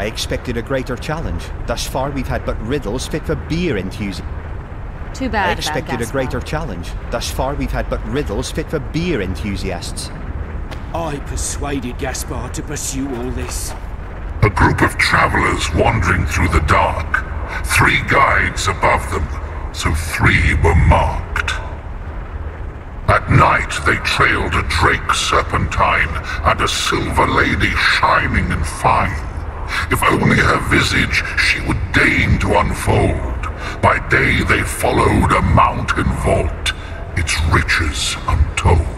I expected a greater challenge. Thus far we've had but riddles fit for beer enthusiasts. Too bad I expected a greater challenge. Thus far we've had but riddles fit for beer enthusiasts. I persuaded Gaspar to pursue all this. A group of travelers wandering through the dark. 3 guides above them, so 3 were marked. At night they trailed a drake serpentine and a silver lady shining and fine. If only her visage she would deign to unfold. By day they followed a mountain vault, its riches untold.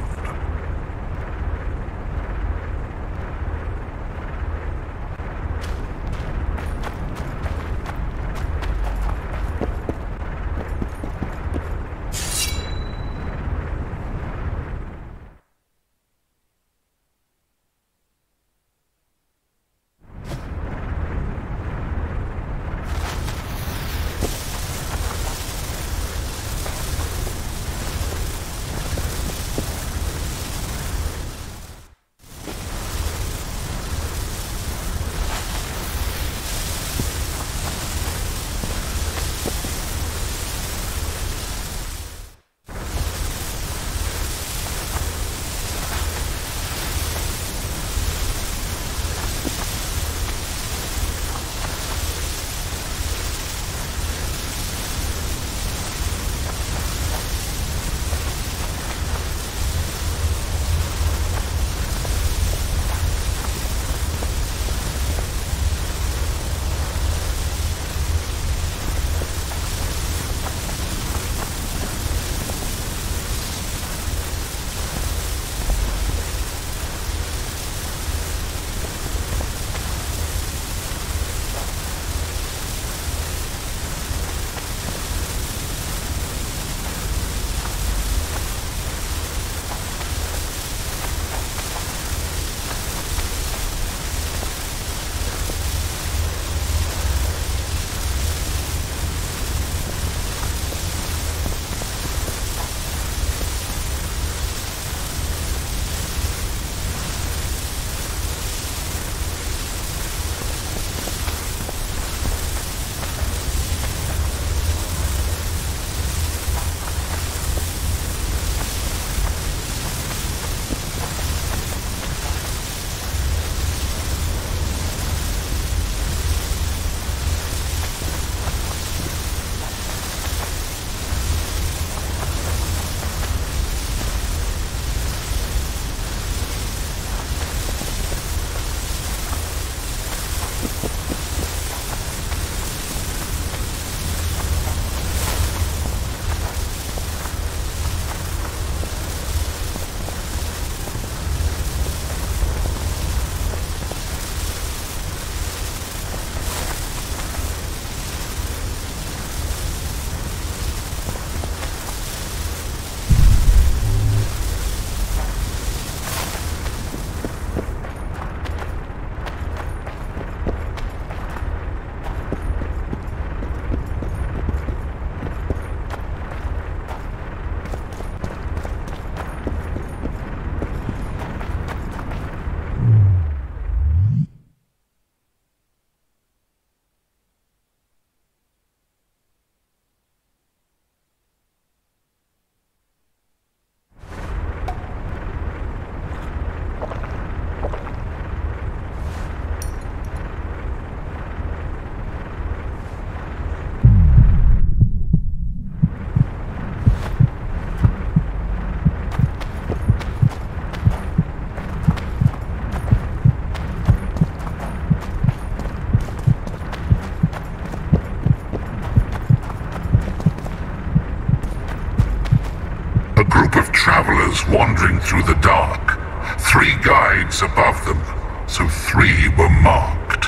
travelers wandering through the dark. 3 guides above them, so 3 were marked.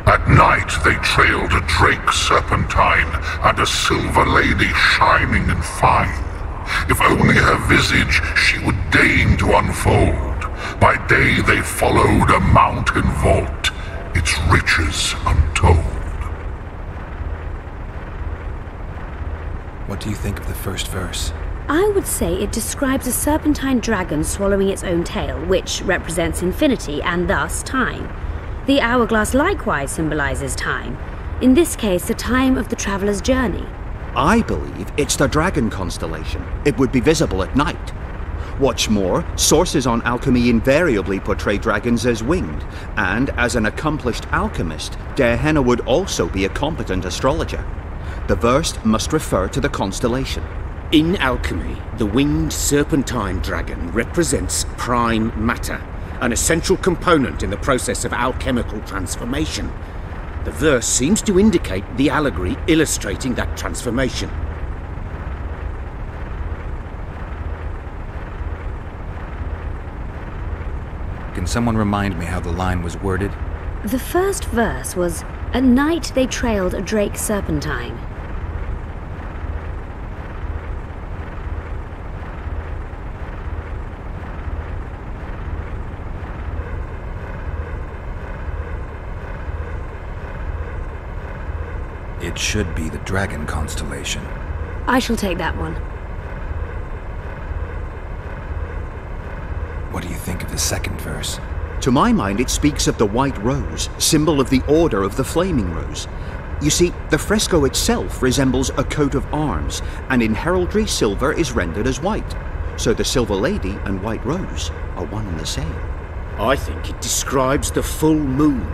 At night they trailed a drake serpentine and a silver lady shining and fine. If only her visage she would deign to unfold. By day they followed a mountain vault, its riches untold. What do you think of the first verse? I would say it describes a serpentine dragon swallowing its own tail, which represents infinity and thus time. The hourglass likewise symbolizes time. In this case, the time of the traveler's journey. I believe it's the dragon constellation. It would be visible at night. What's more, sources on alchemy invariably portray dragons as winged, and as an accomplished alchemist, Gehenna would also be a competent astrologer. The verse must refer to the constellation. In alchemy, the winged serpentine dragon represents prime matter, an essential component in the process of alchemical transformation. The verse seems to indicate the allegory illustrating that transformation. Can someone remind me how the line was worded? The first verse was, "At night they trailed a drake serpentine." It should be the dragon constellation. I shall take that one. What do you think of the second verse? To my mind, it speaks of the white rose, symbol of the Order of the Flaming Rose. You see, the fresco itself resembles a coat of arms, and in heraldry silver is rendered as white. So the Silver Lady and White Rose are one and the same. I think it describes the full moon.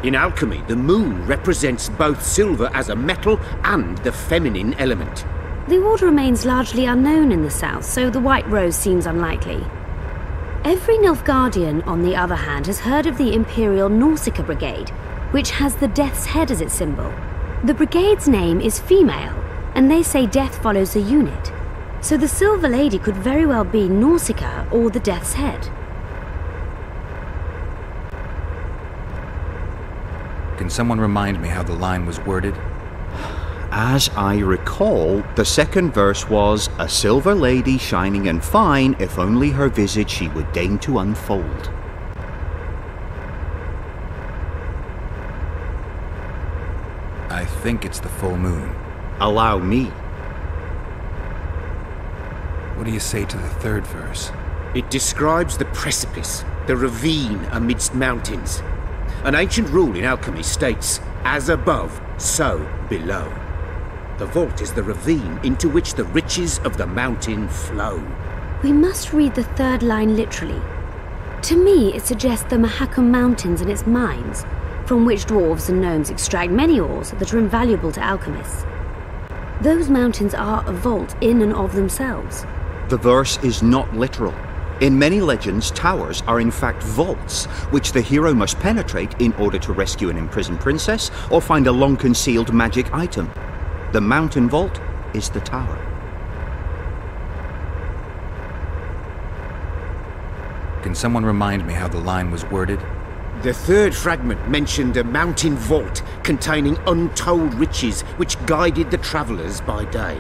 In alchemy, the moon represents both silver as a metal and the feminine element. The order remains largely unknown in the south, so the White Rose seems unlikely. Every Nilfgaardian, on the other hand, has heard of the Imperial Nausicaa Brigade, which has the Death's Head as its symbol. The brigade's name is female, and they say death follows the unit. So the Silver Lady could very well be Nausicaa or the Death's Head. Can someone remind me how the line was worded? As I recall, the second verse was, "A silver lady shining and fine, if only her visage she would deign to unfold." I think it's the full moon. Allow me. What do you say to the third verse? It describes the precipice, the ravine amidst mountains. An ancient rule in alchemy states, "As above, so below." The vault is the ravine into which the riches of the mountain flow. We must read the third line literally. To me, it suggests the Mahakam Mountains and its mines, from which dwarves and gnomes extract many ores that are invaluable to alchemists. Those mountains are a vault in and of themselves. The verse is not literal. In many legends, towers are in fact vaults, which the hero must penetrate in order to rescue an imprisoned princess or find a long-concealed magic item. The mountain vault is the tower. Can someone remind me how the line was worded? The third fragment mentioned a mountain vault containing untold riches which guided the travellers by day.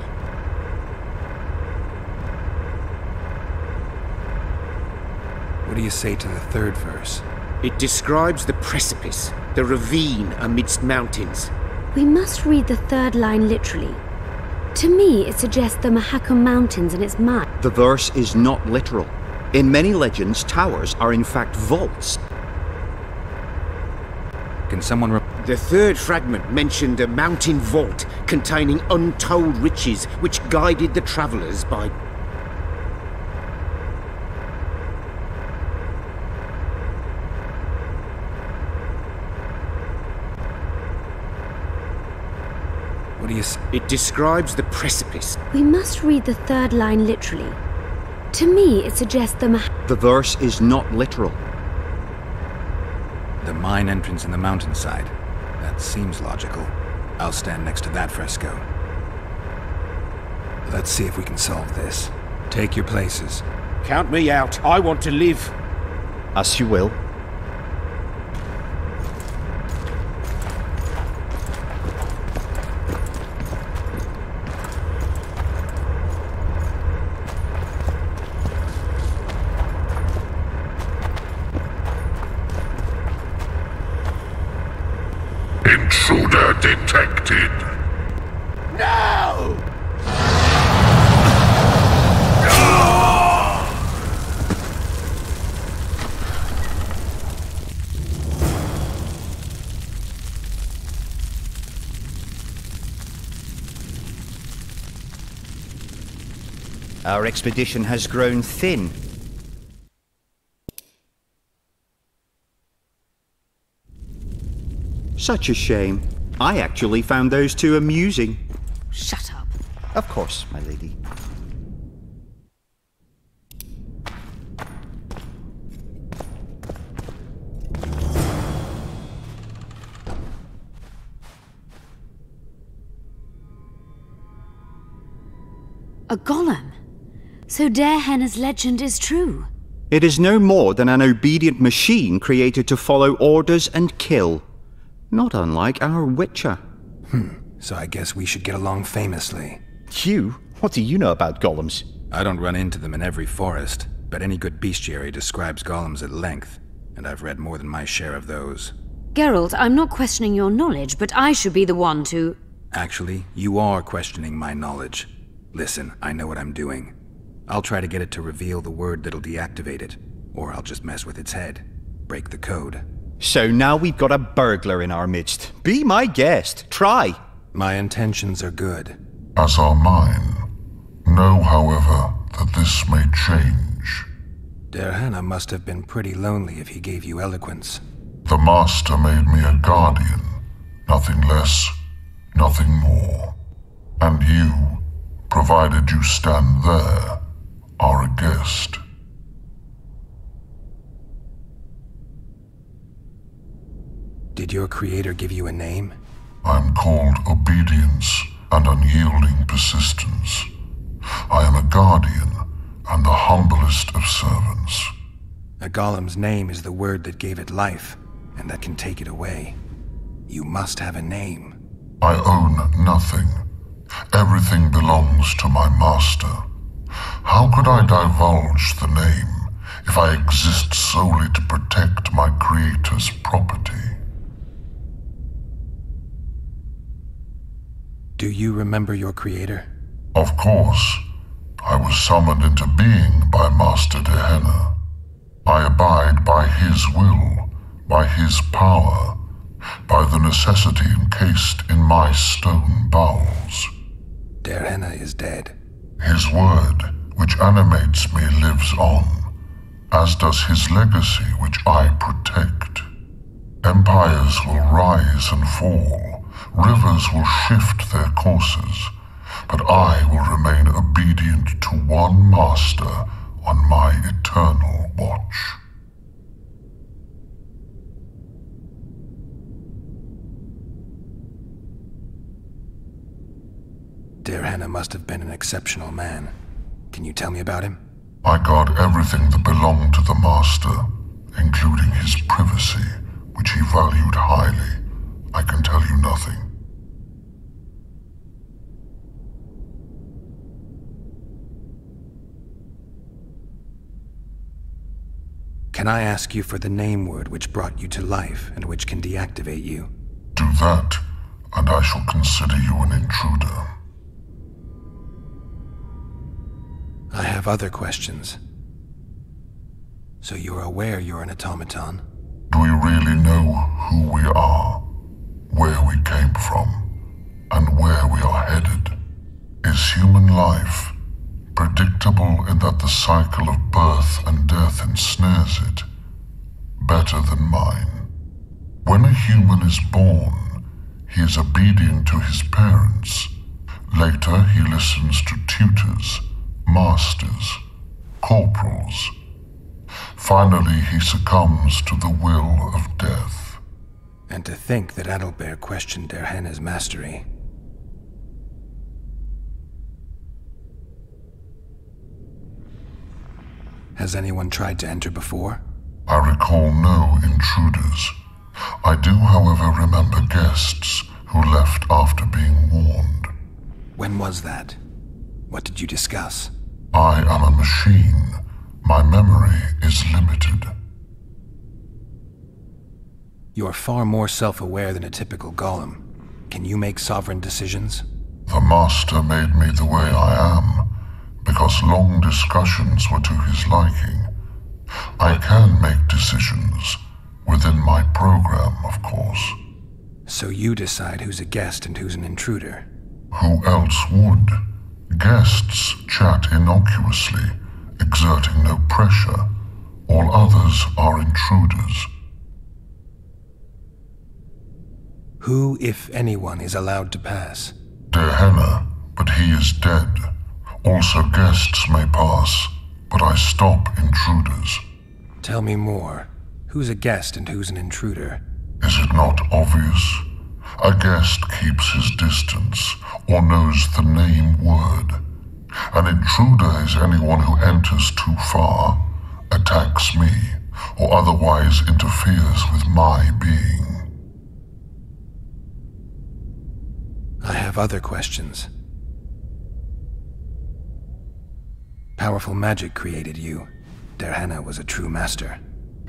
What do you say to the third verse? It describes the precipice, the ravine amidst mountains. We must read the third line literally. To me, it suggests the Mahakam Mountains and its mines. The verse is not literal. In many legends, towers are in fact vaults. Can someone The third fragment mentioned a mountain vault containing untold riches which guided the travellers by... What do you It describes the precipice. We must read the third line literally. To me, it suggests the The verse is not literal. The mine entrance in the mountainside. That seems logical. I'll stand next to that fresco. Let's see if we can solve this. Take your places. Count me out. I want to live. As you will. Intruder detected. No! Our expedition has grown thin. Such a shame. I actually found those two amusing. Shut up. Of course, my lady. A golem? So Darehenna's legend is true? It is no more than an obedient machine created to follow orders and kill. Not unlike our Witcher. So I guess we should get along famously. You? What do you know about golems? I don't run into them in every forest, but any good bestiary describes golems at length, and I've read more than my share of those. Geralt, I'm not questioning your knowledge, but I should be the one to... Actually, you are questioning my knowledge. Listen, I know what I'm doing. I'll try to get it to reveal the word that'll deactivate it, or I'll just mess with its head. Break the code. So now we've got a burglar in our midst. Be my guest. Try. My intentions are good. As are mine. Know, however, that this may change. Darehenna must have been pretty lonely if he gave you eloquence. The Master made me a guardian. Nothing less, nothing more. And you, provided you stand there, are a guest. Did your creator give you a name? I'm called obedience and unyielding persistence. I am a guardian and the humblest of servants. A golem's name is the word that gave it life, and that can take it away. You must have a name. I own nothing. Everything belongs to my master. How could I divulge the name if I exist solely to protect my creator's property? Do you remember your creator? Of course. I was summoned into being by Master Darehenna. I abide by his will, by his power, by the necessity encased in my stone bowels. Darehenna is dead. His word, which animates me, lives on, as does his legacy, which I protect. Empires will rise and fall, rivers will shift their courses, but I will remain obedient to one master on my eternal watch. Darehenna must have been an exceptional man. Can you tell me about him? I guard everything that belonged to the master, including his privacy, which he valued highly. I can tell you nothing. Can I ask you for the name word which brought you to life and which can deactivate you? Do that, and I shall consider you an intruder. I have other questions. So you're aware you're an automaton? Do we really know who we are, where we came from, and where we are headed? Is human life predictable in that the cycle of birth and death ensnares it, better than mine? When a human is born, he is obedient to his parents. Later, he listens to tutors, masters, corporals. Finally, he succumbs to the will of death. And to think that Adalbert questioned Darehenna's mastery. Has anyone tried to enter before? I recall no intruders. I do, however, remember guests who left after being warned. When was that? What did you discuss? I am a machine. My memory is limited. You're far more self-aware than a typical golem. Can you make sovereign decisions? The master made me the way I am, because long discussions were to his liking. I can make decisions, within my program, of course. So you decide who's a guest and who's an intruder? Who else would, Guests chat innocuously, exerting no pressure. All others are intruders. Who, if anyone, is allowed to pass? Dehenna, but he is dead. Also guests may pass, but I stop intruders. Tell me more. Who's a guest and who's an intruder? Is it not obvious? A guest keeps his distance, or knows the name word. An intruder is anyone who enters too far, attacks me, or otherwise interferes with my being. I have other questions. Powerful magic created you. Dehenna was a true master.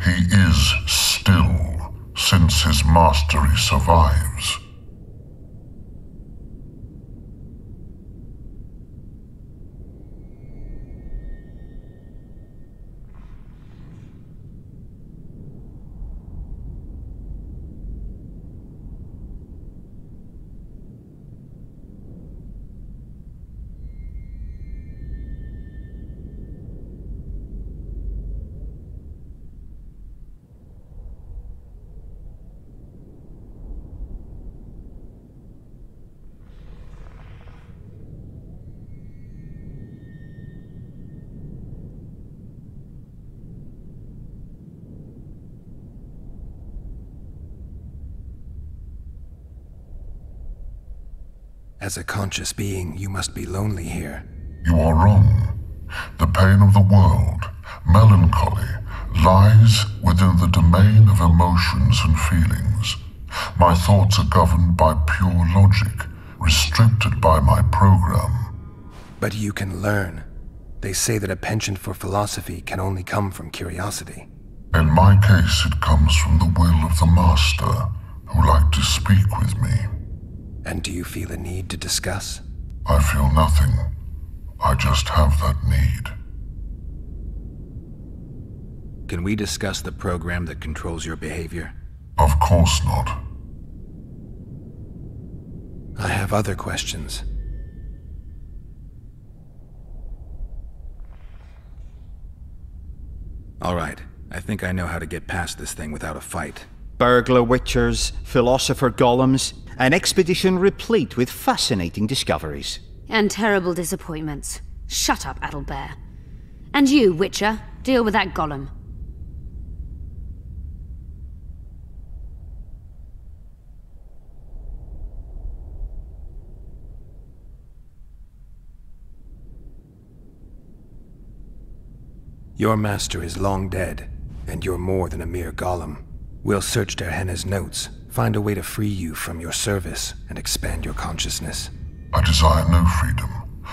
He is still, since his mastery survives. As a conscious being, you must be lonely here. You are wrong. The pain of the world, melancholy, lies within the domain of emotions and feelings. My thoughts are governed by pure logic, restricted by my program. But you can learn. They say that a penchant for philosophy can only come from curiosity. In my case, it comes from the will of the Master, who liked to speak with me. And do you feel a need to discuss? I feel nothing. I just have that need. Can we discuss the program that controls your behavior? Of course not. I have other questions. All right. I think I know how to get past this thing without a fight. Burglar witchers, philosopher golems, an expedition replete with fascinating discoveries. And terrible disappointments. Shut up, Adelbear. And you, Witcher, deal with that golem. Your master is long dead, and you're more than a mere golem. We'll search Dehenna's notes, find a way to free you from your service, and expand your consciousness. I desire no freedom,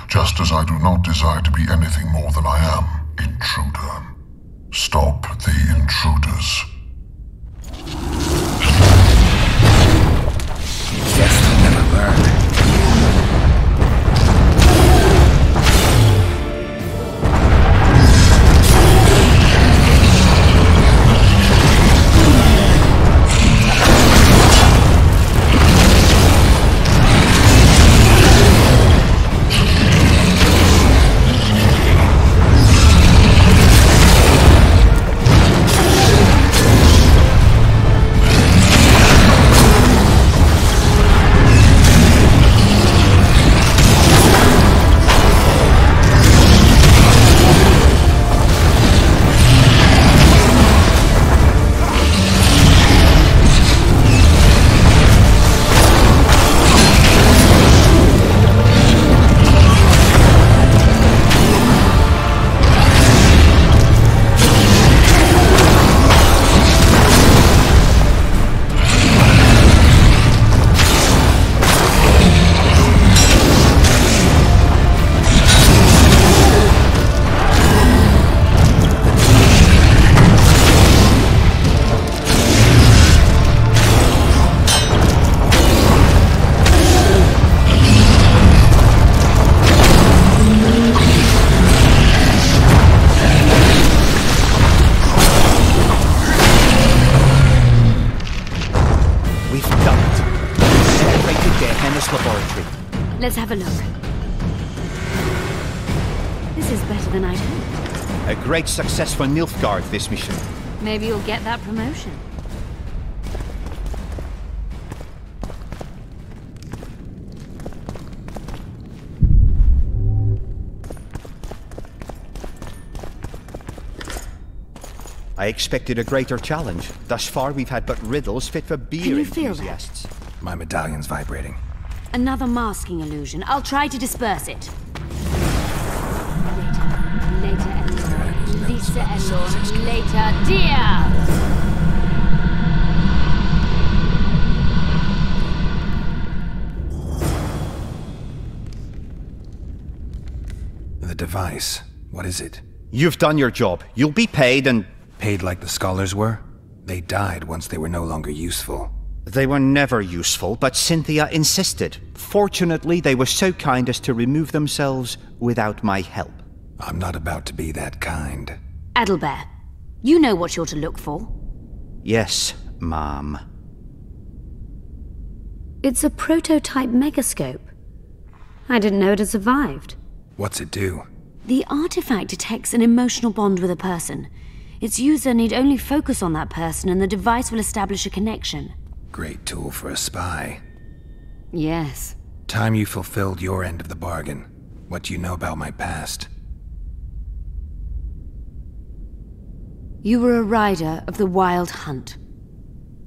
just as I do not desire to be anything more than I am, intruder. Stop the intruders. Guess they'll never learn. Let's have a look. great success for Nilfgaard, this mission. Maybe you'll get that promotion. I expected a greater challenge. Thus far, we've had but riddles fit for beer Can you feel enthusiasts. My medallion's vibrating. Another masking illusion. I'll try to disperse it. Later, Elorn. Lisa Elorn. Later, dear! The device. What is it? You've done your job. You'll be paid and... Paid like the scholars were? They died once they were no longer useful. They were never useful, but Cynthia insisted. Fortunately, they were so kind as to remove themselves without my help. I'm not about to be that kind. Adalbert, you know what you're to look for. Yes, Ma'am. It's a prototype megascope. I didn't know it had survived. What's it do? The artifact detects an emotional bond with a person. Its user need only focus on that person and the device will establish a connection. Great tool for a spy. Yes. Time you fulfilled your end of the bargain. What do you know about my past? You were a rider of the Wild Hunt.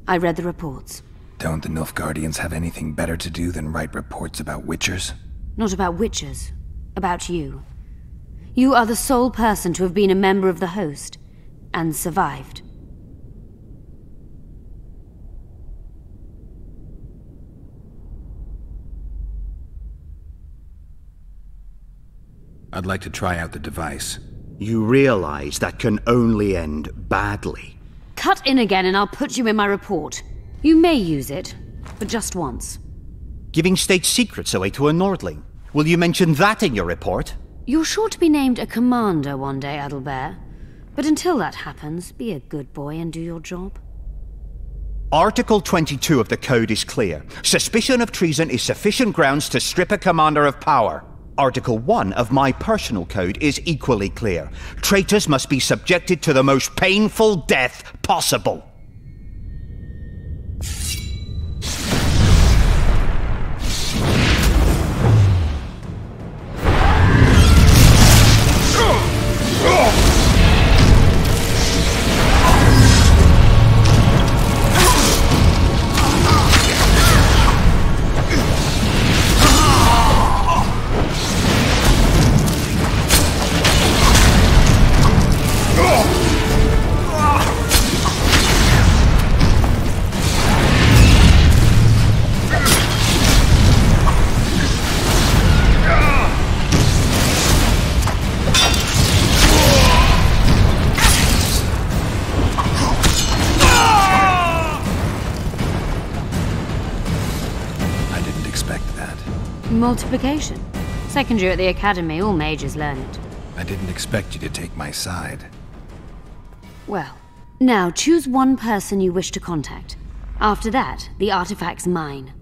I read the reports. Don't the Nilfgaardians have anything better to do than write reports about witchers? Not about witchers. About you. You are the sole person to have been a member of the host, and survived. I'd like to try out the device. You realize that can only end badly. Cut in again and I'll put you in my report. You may use it, but just once. Giving state secrets away to a Nordling. Will you mention that in your report? You're sure to be named a commander one day, Adalbert. But until that happens, be a good boy and do your job. Article 22 of the Code is clear. Suspicion of treason is sufficient grounds to strip a commander of power. Article 1 of my personal code is equally clear. Traitors must be subjected to the most painful death possible. Multiplication. Second year at the academy, all mages learn it. I didn't expect you to take my side. Well, now choose one person you wish to contact. After that, the artifact's mine.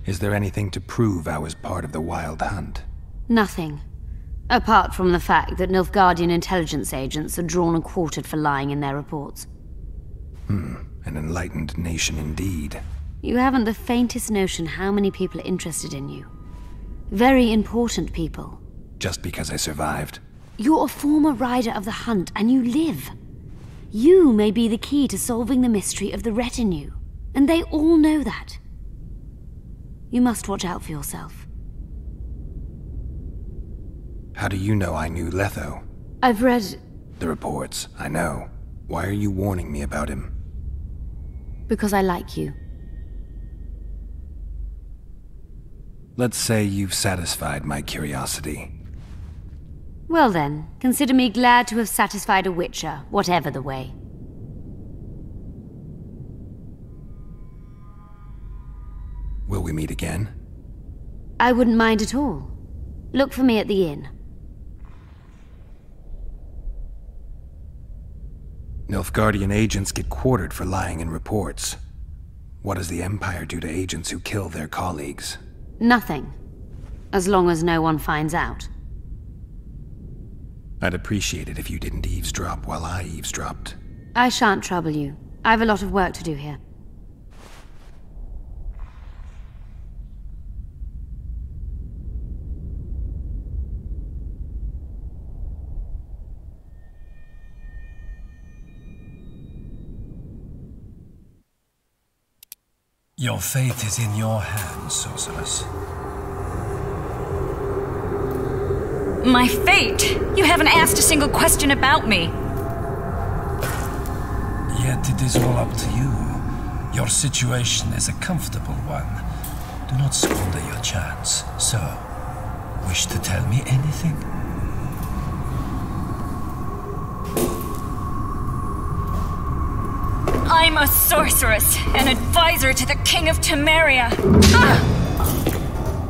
Is there anything to prove I was part of the Wild Hunt? Nothing. Apart from the fact that Nilfgaardian intelligence agents are drawn and quartered for lying in their reports. An enlightened nation indeed. You haven't the faintest notion how many people are interested in you. Very important people. Just because I survived? You're a former rider of the hunt, and you live. You may be the key to solving the mystery of the retinue, and they all know that. You must watch out for yourself. How do you know I knew Letho? I've read... The reports, I know. Why are you warning me about him? Because I like you. Let's say you've satisfied my curiosity. Well then, consider me glad to have satisfied a witcher, whatever the way. Will we meet again? I wouldn't mind at all. Look for me at the inn. Nilfgaardian agents get quartered for lying in reports. What does the Empire do to agents who kill their colleagues? Nothing. As long as no one finds out. I'd appreciate it if you didn't eavesdrop while I eavesdropped. I shan't trouble you. I've a lot of work to do here. Your fate is in your hands, sorceress. My fate? You haven't asked a single question about me. Yet it is all up to you. Your situation is a comfortable one. Do not squander your chance. So, wish to tell me anything? I'm a sorceress, an advisor to the King of Temeria.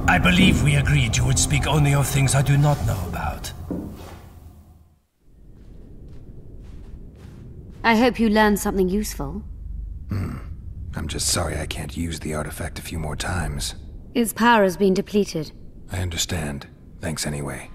I believe we agreed you would speak only of things I do not know about. I hope you learned something useful. I'm just sorry I can't use the artifact a few more times. Its power has been depleted. I understand. Thanks anyway.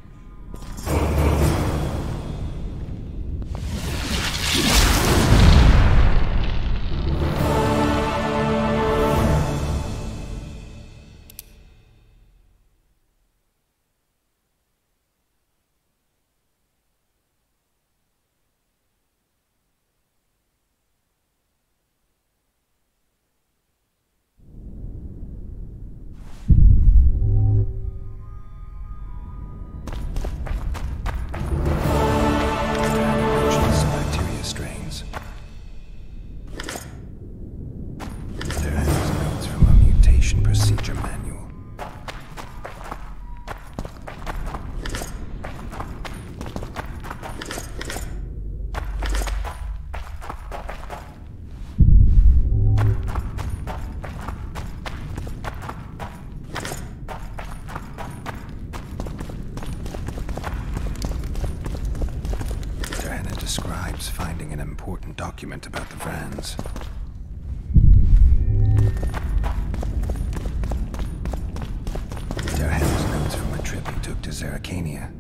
Describes finding an important document about the Vrans. Terhan's notes from a trip he took to Zerrikania.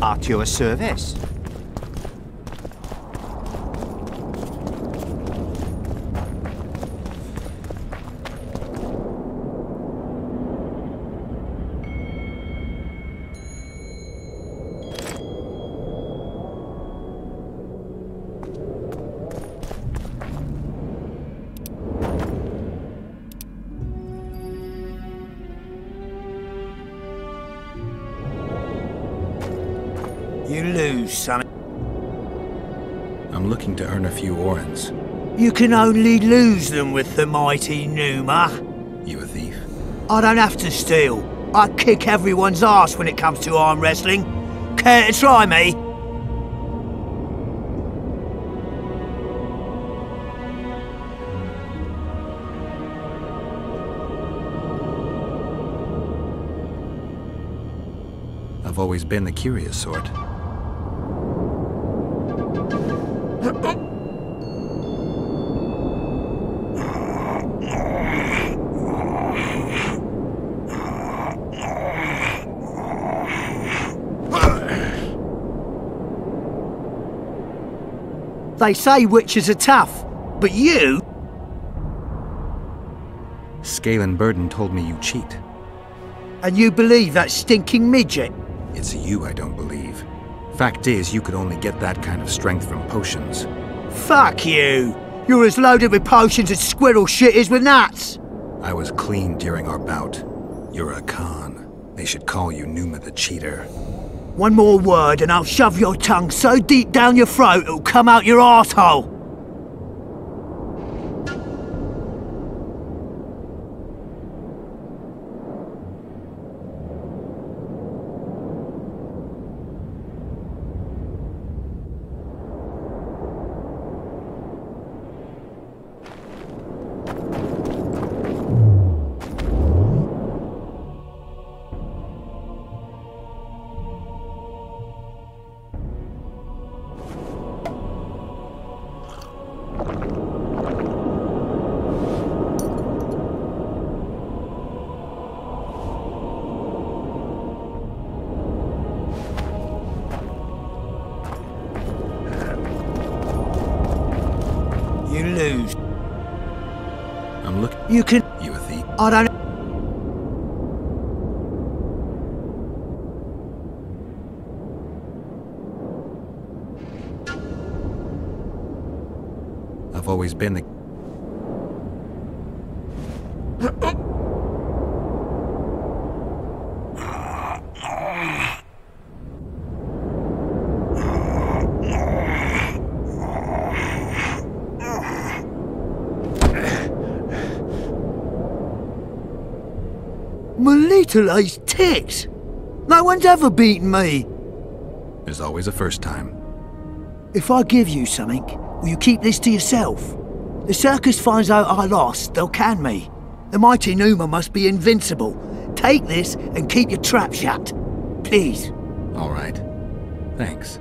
At your service. You lose, son. I'm looking to earn a few orens. You can only lose them with the mighty Numa. You a thief? I don't have to steal. I kick everyone's ass when it comes to arm wrestling. Care to try me? I've always been the curious sort. They say witches are tough, but you... Scale and Burden told me you cheat. And you believe that stinking midget? It's you I don't believe. Fact is, you could only get that kind of strength from potions. Fuck you! You're as loaded with potions as squirrel shit is with nuts! I was clean during our bout. You're a con. They should call you Numa the Cheater. One more word and I'll shove your tongue so deep down your throat it'll come out your arsehole. You lose. I'm looking. You can... You a thief? I don't... I've always been the... My little ace tits! No one's ever beaten me! There's always a first time. If I give you something, will you keep this to yourself? The circus finds out I lost, they'll can me. The mighty Numa must be invincible. Take this and keep your trap shut. Please. All right. Thanks.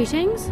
Greetings.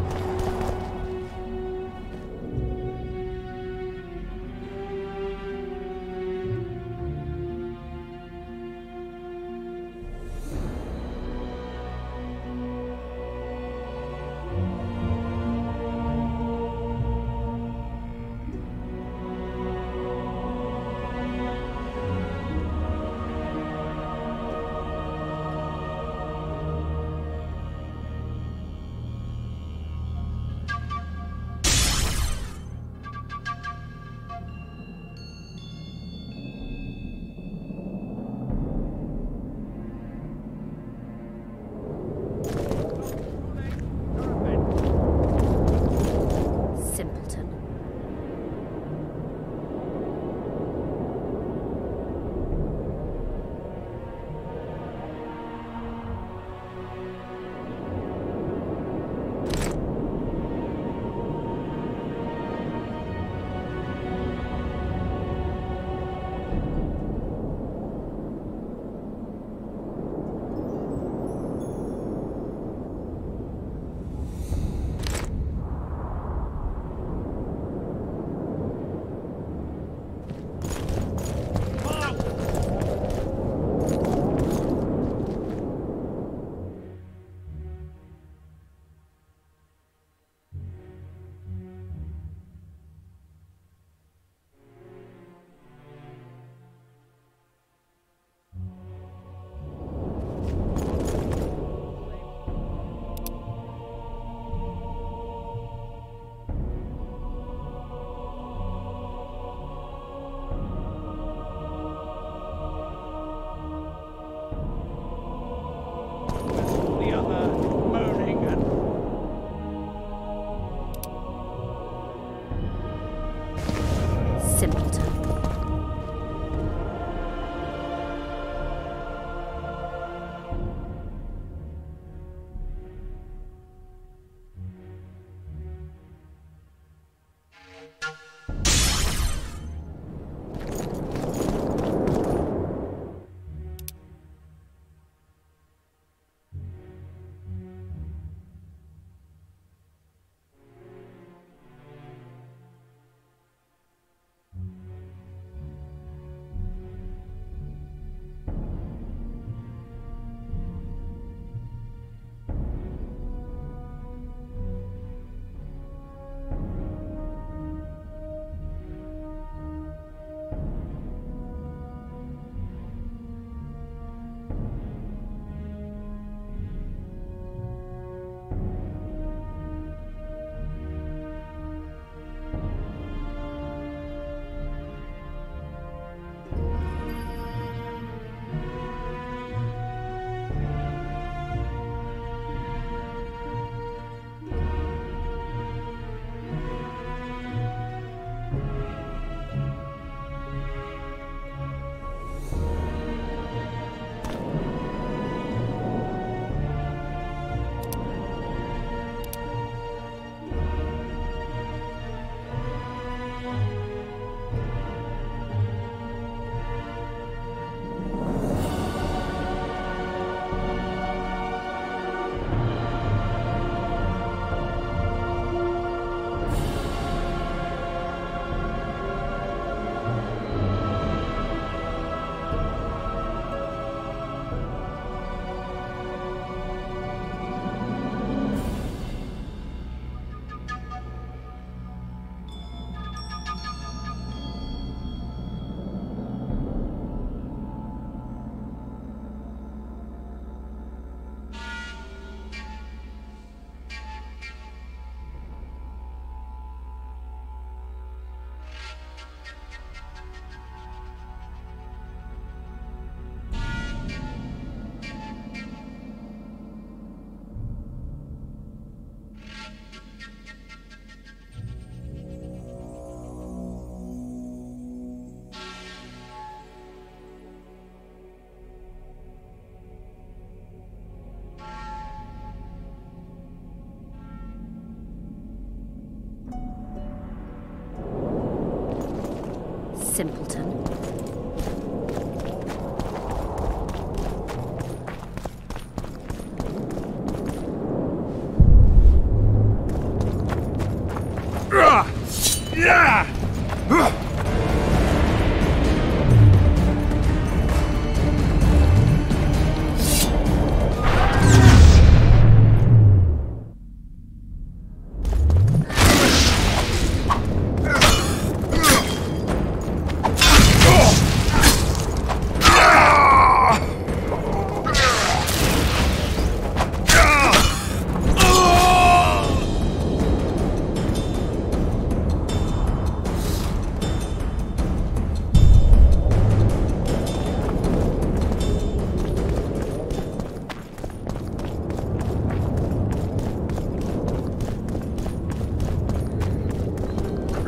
simpleton.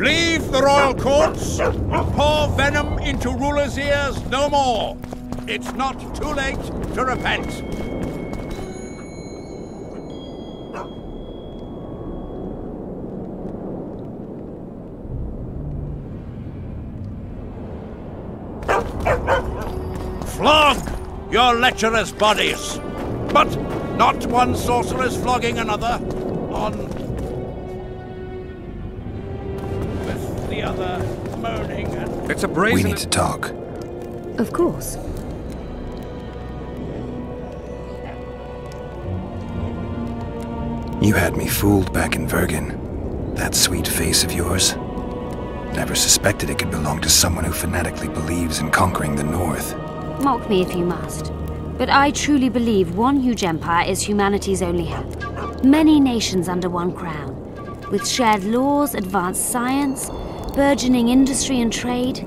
Leave the royal courts. Pour venom into rulers' ears no more. It's not too late to repent. Flog your lecherous bodies, but not one sorceress flogging another on the other moaning and... It's a brazen... We need to talk. Of course. You had me fooled back in Vergen. That sweet face of yours. Never suspected it could belong to someone who fanatically believes in conquering the North. Mock me if you must. But I truly believe one huge empire is humanity's only hope. Many nations under one crown, with shared laws, advanced science, burgeoning industry and trade,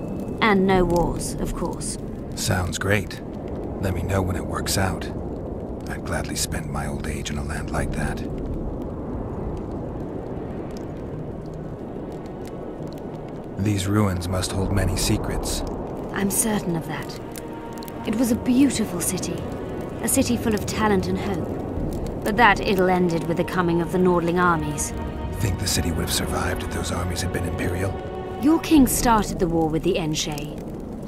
and no wars, of course. Sounds great. Let me know when it works out. I'd gladly spend my old age in a land like that. These ruins must hold many secrets. I'm certain of that. It was a beautiful city. A city full of talent and hope. But that ill ended with the coming of the Nordling armies. Think the city would have survived if those armies had been Imperial? Your king started the war with the Enshe.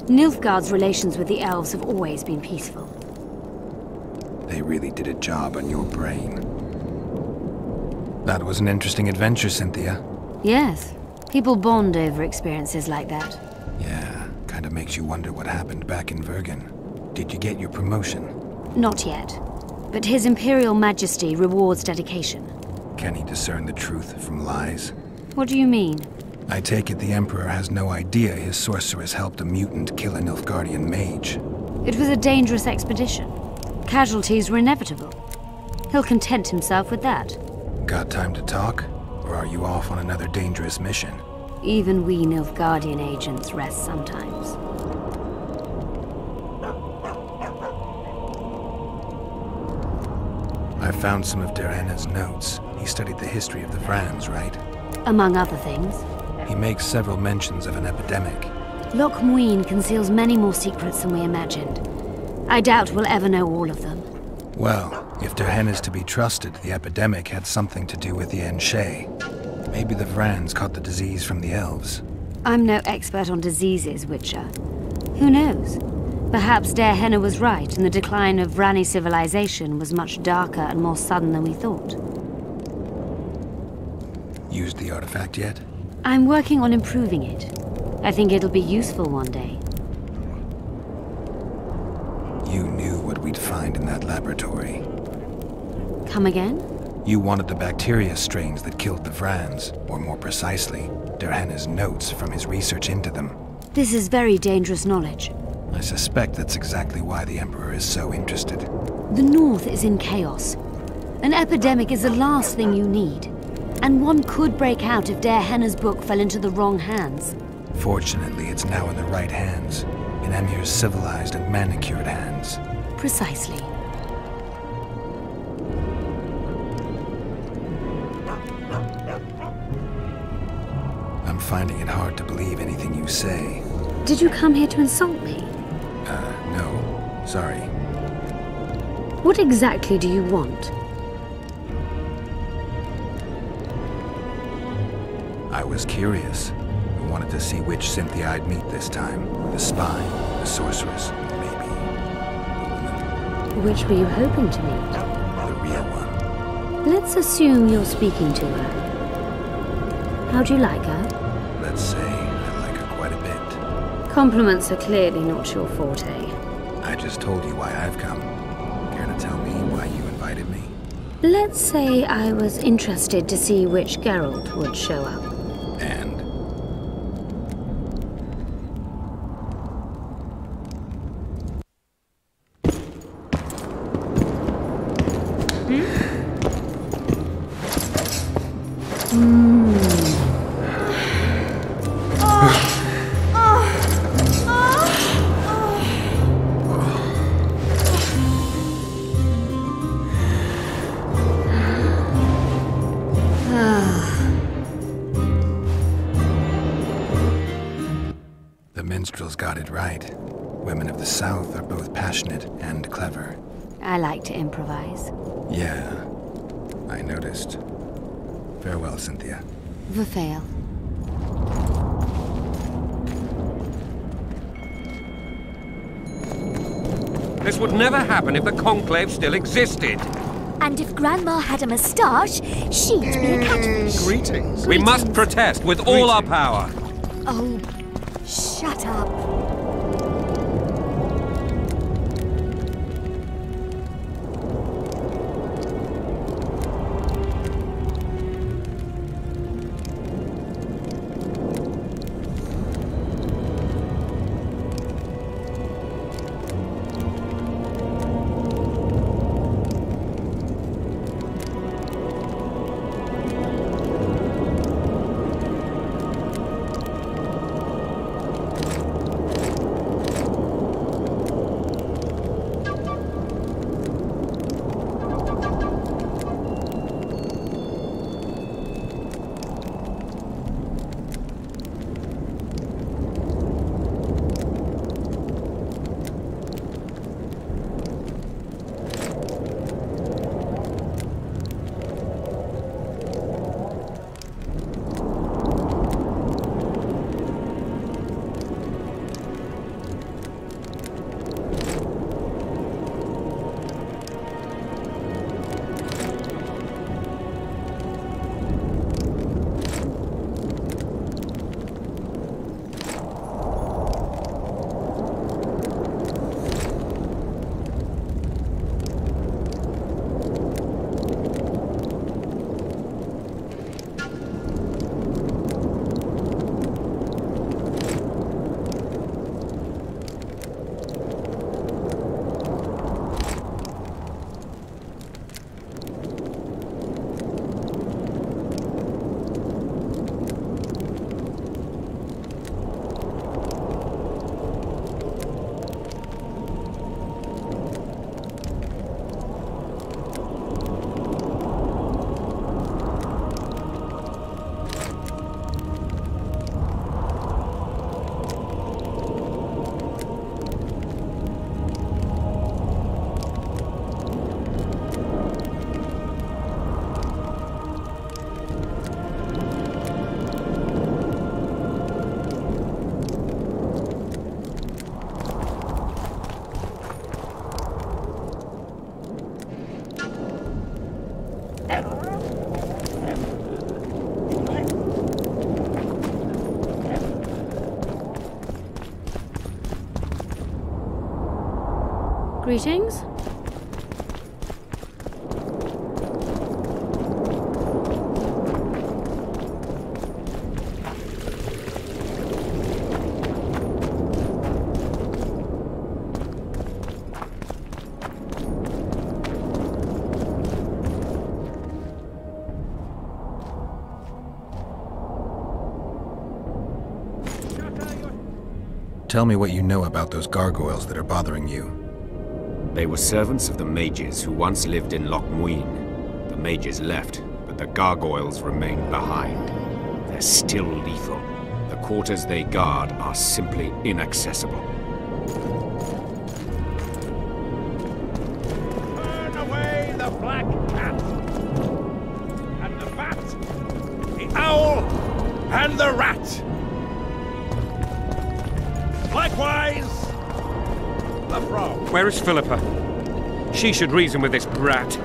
Nilfgaard's relations with the elves have always been peaceful. They really did a job on your brain. That was an interesting adventure, Cynthia. Yes. People bond over experiences like that. Yeah, kind of makes you wonder what happened back in Vergen. Did you get your promotion? Not yet. But His Imperial Majesty rewards dedication. Can he discern the truth from lies? What do you mean? I take it the Emperor has no idea his sorceress helped a mutant kill a Nilfgaardian mage. It was a dangerous expedition. Casualties were inevitable. He'll content himself with that. Got time to talk? Or are you off on another dangerous mission? Even we Nilfgaardian agents rest sometimes. I found some of Derhenna's notes. He studied the history of the Vrans, right? Among other things. He makes several mentions of an epidemic. Loch Muin conceals many more secrets than we imagined. I doubt we'll ever know all of them. Well, if Derhenna's to be trusted, the epidemic had something to do with the Enshe. Maybe the Vrans caught the disease from the elves. I'm no expert on diseases, Witcher. Who knows? Perhaps Derhenna was right, and the decline of Vrani civilization was much darker and more sudden than we thought. Used the artifact yet? I'm working on improving it. I think it'll be useful one day. You knew what we'd find in that laboratory. Come again? You wanted the bacteria strains that killed the Vrans, or more precisely, Derhenna's notes from his research into them. This is very dangerous knowledge. I suspect that's exactly why the Emperor is so interested. The North is in chaos. An epidemic is the last thing you need. And one could break out if Derhenna's book fell into the wrong hands. Fortunately, it's now in the right hands. In Emir's civilized and manicured hands. Precisely. I'm finding it hard to believe anything you say. Did you come here to insult me? No. Sorry. What exactly do you want? I was curious. I wanted to see which Cynthia I'd meet this time. The spy, the sorceress, maybe the woman. Which were you hoping to meet? The real one. Let's assume you're speaking to her. How do you like her? Let's say I like her quite a bit. Compliments are clearly not your forte. I just told you why I've come. Care to tell me why you invited me? Let's say I was interested to see which Geralt would show up. And? The minstrels got it right. Women of the South are both passionate and clever. I like to improvise. Yeah, I noticed. Farewell, Cynthia. Verfail. This would never happen if the Conclave still existed. And if Grandma had a moustache, she'd be a catfish. Greetings. We must protest with all our power. Oh, shut up. Greetings. Tell me what you know about those gargoyles that are bothering you. They were servants of the mages who once lived in Loch Muin. The mages left, but the gargoyles remain behind. They're still lethal. The quarters they guard are simply inaccessible. Burn away the black cat! And the bat! The owl! And the rat! Likewise, the frog. Where is Philippa? She should reason with this brat.